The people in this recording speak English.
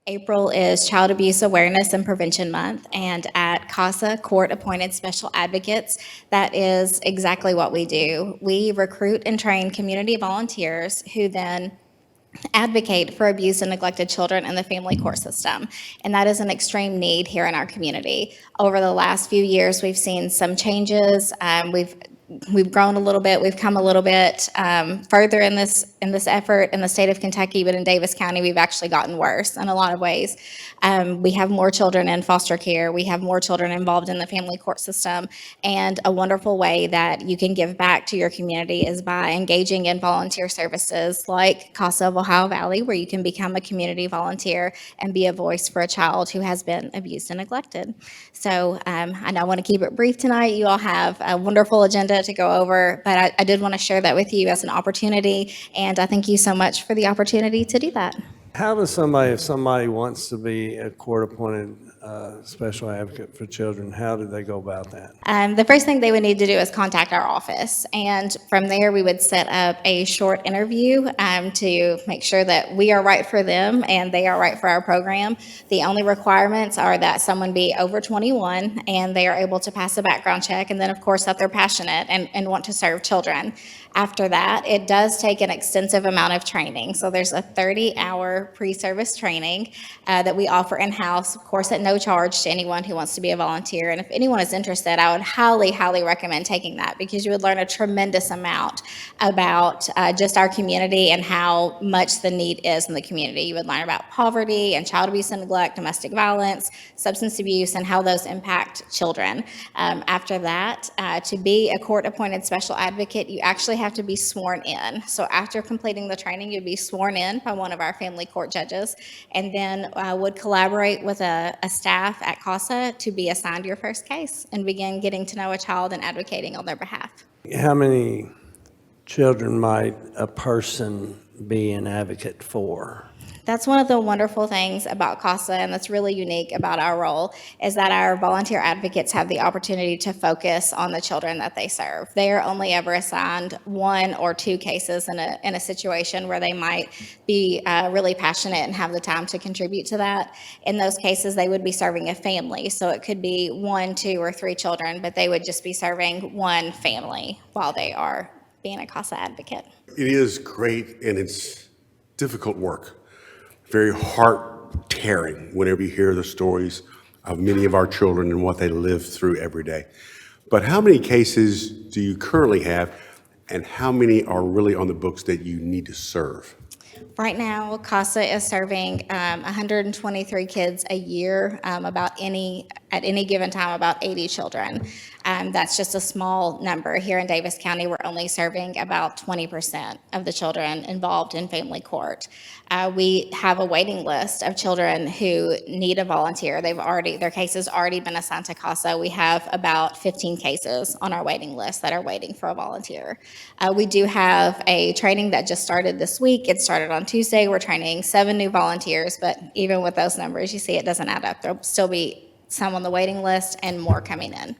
April is Child Abuse Awareness and Prevention Month, and at CASA, Court Appointed Special Advocates, that is exactly what we do. We recruit and train community volunteers who then advocate for abused and neglected children in the family court system. And that is an extreme need here in our community. Over the last few years, we've seen some changes. We've grown a little bit. We've come a little bit further in this effort in the state of Kentucky, but in Daviess County, we've actually gotten worse in a lot of ways. We have more children in foster care. We have more children involved in the family court system. And a wonderful way that you can give back to your community is by engaging in volunteer services like CASA of Ohio Valley, where you can become a community volunteer and be a voice for a child who has been abused and neglected. So I know I want to keep it brief tonight. You all have a wonderful agenda to go over, but I did want to share that with you as an opportunity, and I thank you so much for the opportunity to do that. How does if somebody wants to be a court-appointed special advocate for children, how do they go about that? The first thing they would need to do is contact our office, and from there we would set up a short interview to make sure that we are right for them and they are right for our program. The only requirements are that someone be over 21 and they are able to pass a background check, and then of course that they're passionate and want to serve children. After that, it does take an extensive amount of training. So there's a 30-hour pre-service training that we offer in-house, of course, at no charge to anyone who wants to be a volunteer. And if anyone is interested, I would highly, highly recommend taking that, because you would learn a tremendous amount about just our community and how much the need is in the community. You would learn about poverty and child abuse and neglect, domestic violence, substance abuse, and how those impact children. After that, to be a court-appointed special advocate, you actually have to be sworn in. So after completing the training, you'd be sworn in by one of our family court judges, and then would collaborate with a staff at CASA to be assigned your first case and begin getting to know a child and advocating on their behalf. How many children might a person be an advocate for? That's one of the wonderful things about CASA, and that's really unique about our role, is that our volunteer advocates have the opportunity to focus on the children that they serve. They are only ever assigned 1 or 2 cases in a situation where they might be really passionate and have the time to contribute to that. In those cases, they would be serving a family, so it could be 1, 2, or 3 children, but they would just be serving one family while they are being a CASA advocate. It is great, and it's difficult work. Very heart-tearing whenever you hear the stories of many of our children and what they live through every day. But how many cases do you currently have, and how many are really on the books that you need to serve? Right now, CASA is serving 123 kids a year, at any given time, about 80 children. That's just a small number. Here in Daviess County, we're only serving about 20% of the children involved in family court. We have a waiting list of children who need a volunteer. Their case has already been assigned to CASA. We have about 15 cases on our waiting list that are waiting for a volunteer. We do have a training that just started this week. It started on Tuesday. We're training 7 new volunteers, but even with those numbers, you see it doesn't add up. There'll still be some on the waiting list and more coming in.